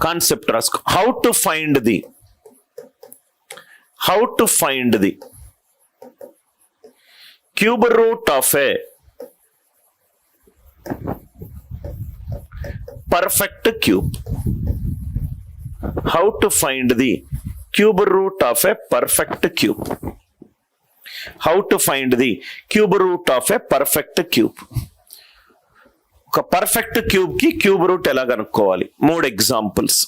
Concept రాసుకో. How to find the cube root of a perfect cube. How to find the cube root of a perfect cube? How to find the cube root of a perfect cube? ఒక perfect cube కి cube root ఎలా కనుక్కోవాలి? 3 examples.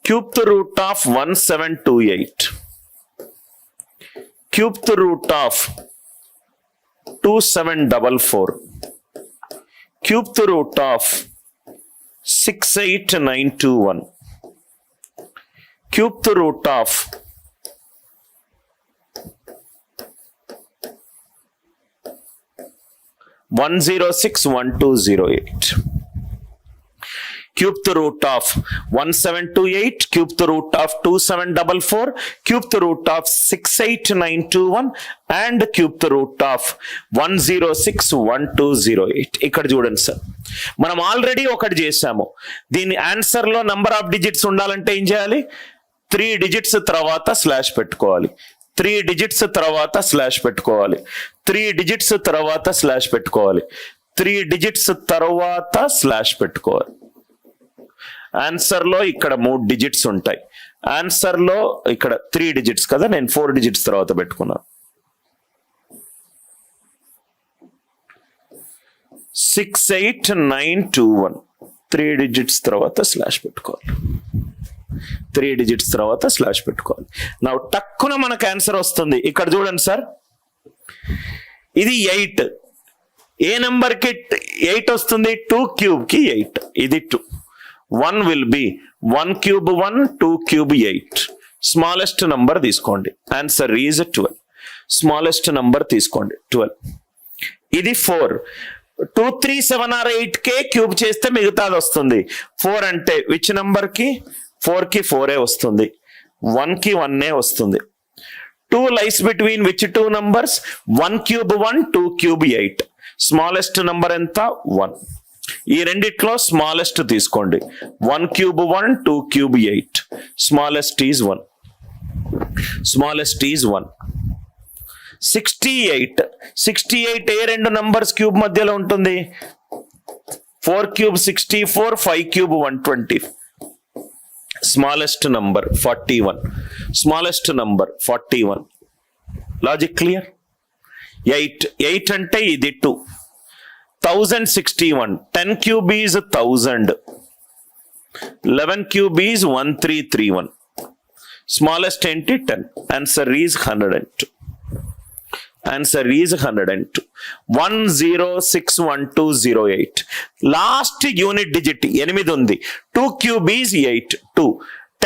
cube root of 1728, cube root of 2744, cube root of 68921, cube root of 1061208, cube the root of 1728, cube the root of 2744, cube the root of 68921 and cube the root of 1061208. ఇక్కడ చూడండి sir, మనం already ఒకటి చేసాము. దీని answer లో number of digits ఉండాలంటే ఏం చేయాలి? 3 డిజిట్స్ తర్వాత స్లాష్ పెట్టుకోవాలి, 3 డిజిట్స్ తర్వాత స్లాష్ పెట్టుకోవాలి, 3 డిజిట్స్ తర్వాత స్లాష్ పెట్టుకోవాలి, 3 డిజిట్స్ తర్వాత స్లాష్ పెట్టుకోవాలి. ఆన్సర్ లో ఇక్కడ 3 డిజిట్స్ ఉంటాయి. ఆన్సర్ లో ఇక్కడ 3 డిజిట్స్ కదా, నేను 4 డిజిట్స్ తర్వాత పెట్టుకున్నాను. 68921 3 డిజిట్స్ తర్వాత స్లాష్ పెట్టుకోవాలి, 3 డిజిట్స్ తర్వాత స్లాష్ పెట్టుకోవాలి. నా టక్కున మనకు ఆన్సర్ వస్తుంది. ఇక్కడ చూడండి సార్, ఇది 8. ఏ నెంబర్ కి 8 వస్తుంది? 2 క్యూబ్ కి 8. ఇది 2. 1 will be 1 cube 1, 2 cube 8. Smallest number తీసుకోండి. Answer is 12. స్మాలెస్ట్ నంబర్ తీసుకోండి 12. ఇది 4. 2, 3, 7 or 8 కే క్యూబ్ చేస్తే మిగతాది వస్తుంది. 4 అంటే విచ్ నంబర్ కి? 4 కి 4 వస్తుంది, 1 కి 1 వస్తుంది. 2 lies between which 2 numbers? 1 cube 1, 2 cube 8. Smallest number ఎంత? 1. ఈ రెండిట్లో స్మాలెస్ట్ తీసుకోండి. 1 cube 1, 2 cube 8. Smallest is 1. Smallest is 1. 68. 68 ఏ రెండు నంబర్స్ క్యూబ్ మధ్యలో ఉంటుంది? 4 cube 64, 5 cube 120. Smallest number 41. Smallest number 41. Logic clear? 8 అంటే ఇది 2. 1061. 10 cube is 1000. 11 cube is 1331. Smallest ఏంటి? 10. Answer is 102. Answer is 102. 1061208. Last unit digit 8 ఉంది. 2 cube is 8. 2.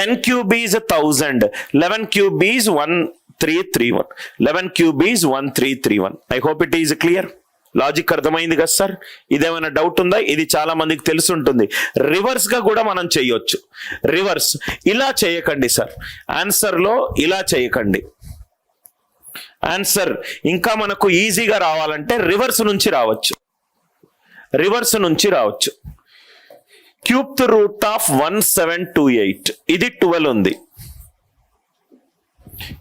10 cube is 1000. 11 cube is 1331. 11 cube is 1331. I hope it is clear. Logic అర్థమైంది కదా sir? ఇదేమైనా doubt ఉందా? ఇది చాలా మందికి తెలిసి ఉంటుంది. రివర్స్ గా కూడా మనం చేయొచ్చు. రివర్స్ ఇలా చేయకండి సార్, ఆన్సర్ లో ఇలా చేయకండి. ఆన్సర్ ఇంకా మనకు ఈజీగా రావాలంటే రివర్స్ నుంచి రావచ్చు. రివర్స్ నుంచి రావచ్చు. Cube the root of 1728. ఇది 12 ఉంది.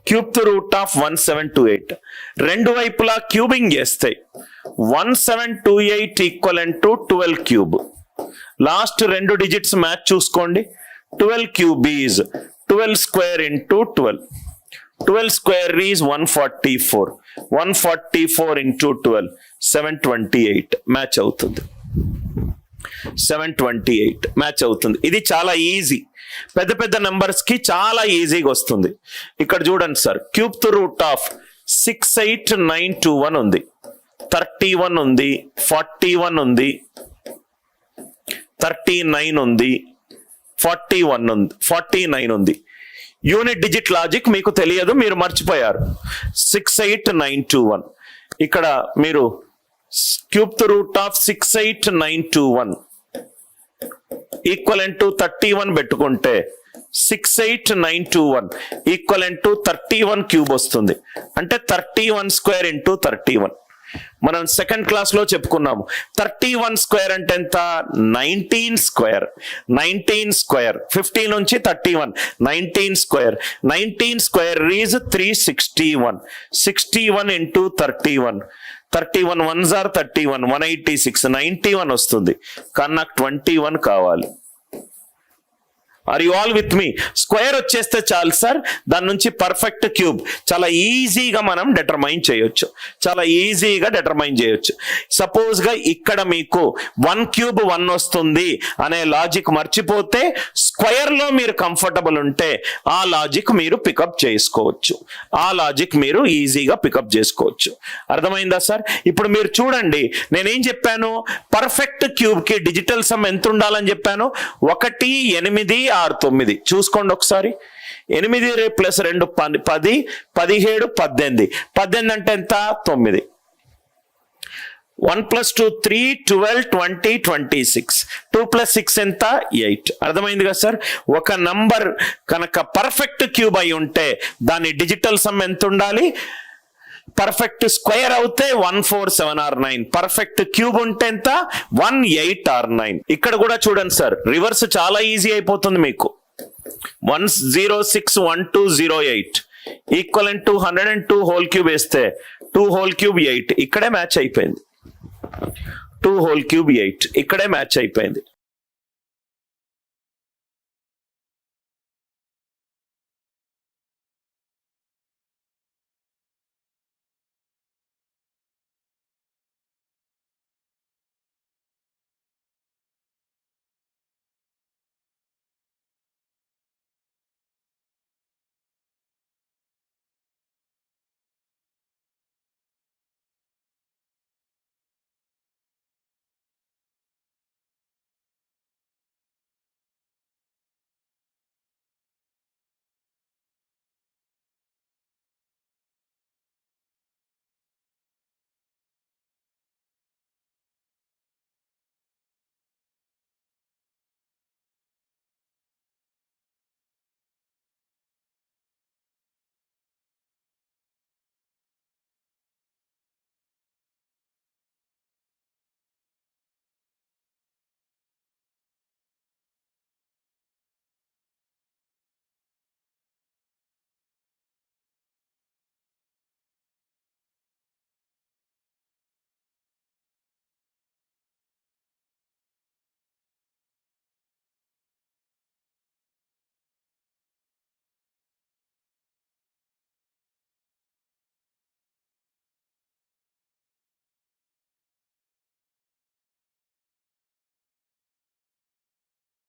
Cube the root of 1728. రెండు వైపులా క్యూబింగ్ చేస్తాయి. 1728 equivalent to 12 cube. Last 2 digits match చూసుకోండి. 12 cube is 12 square into 12. 12 square is 144. 144 into 12 728 match అవుతుంది. 728 మ్యాచ్ అవుతుంది. ఇది చాలా ఈజీ. పెద్ద పెద్ద నంబర్స్ కి చాలా ఈజీగా వస్తుంది. ఇక్కడ చూడండి sir, cube the root of 68921 ఉంది, 31 ఉంది, 41 ఉంది, 39 ఉంది, 41 ఉంది, 49 ఉంది. యూనిట్ డిజిట్ లాజిక్ మీకు తెలియదు, మీరు మర్చిపోయారు. 68921. ఇక్కడ మీరు cube the root of 68921 equivalent to 31 పెట్టుకుంటే 68921 ఈక్వలెంట్ టు 31 క్యూబ్ వస్తుంది. అంటే 31 స్క్వేర్ ఇంటూ 31. మనం సెకండ్ క్లాస్ లో చెప్పుకున్నాము. 31 స్క్వేర్ అంటే ఎంత? 19 స్క్వేర్. 19 స్క్వేర్ 50 నుంచి 31, 19 square. 19 square is 361. 61 into 31. 31 1s are 31, 186, 91 వస్తుంది. కానీ నాకు 21 కావాలి. Are you all with me? Square వచ్చేస్తే చాలు సార్, దాని నుంచి పర్ఫెక్ట్ క్యూబ్ చాలా ఈజీగా మనం డిటర్మైన్ చేయొచ్చు. చాలా ఈజీగా డిటర్మైన్ చేయొచ్చు. సపోజ్ గా ఇక్కడ మీకు 1 క్యూబ్ 1 వస్తుంది అనే లాజిక్ మర్చిపోతే, స్క్వేర్ లో మీరు కంఫర్టబుల్ ఉంటే ఆ లాజిక్ మీరు పికప్ చేసుకోవచ్చు. ఆ లాజిక్ మీరు ఈజీగా పికప్ చేసుకోవచ్చు. అర్థమైందా సార్? ఇప్పుడు మీరు చూడండి, నేనేం చెప్పాను? పర్ఫెక్ట్ క్యూబ్ కి డిజిటల్ సమ్ ఎంత ఉండాలని చెప్పాను? 1, 8, 6, 9. చూసుకోండి ఒకసారి. 8 ప్లస్ 2 10, 17, 18. 18 అంటే ఎంత? 9. 1 + 2 3, 12, 20, 26. 2 + 6 ఎంత? 8. అర్థమైంది కదా సార్? ఒక నంబర్ కనుక పర్ఫెక్ట్ క్యూబ్ అయి ఉంటే దాని డిజిటల్ సమ్ ఎంత ఉండాలి? పర్ఫెక్ట్ స్క్వేర్ అవుతే 1, 4, 7 or 9. పర్ఫెక్ట్ క్యూబ్ ఉంటే ఎంత? 1, 8 or 9. ఇక్కడ కూడా చూడండి సార్, రివర్స్ చాలా ఈజీ అయిపోతుంది మీకు. 106, 1208 ఈక్వలెంట్ టు 102 హోల్ క్యూబ్ వేస్తే 2 హోల్ క్యూబ్ 8. ఇక్కడే మ్యాచ్ అయిపోయింది. 2 హోల్ క్యూబ్ 8 ఇక్కడే మ్యాచ్ అయిపోయింది.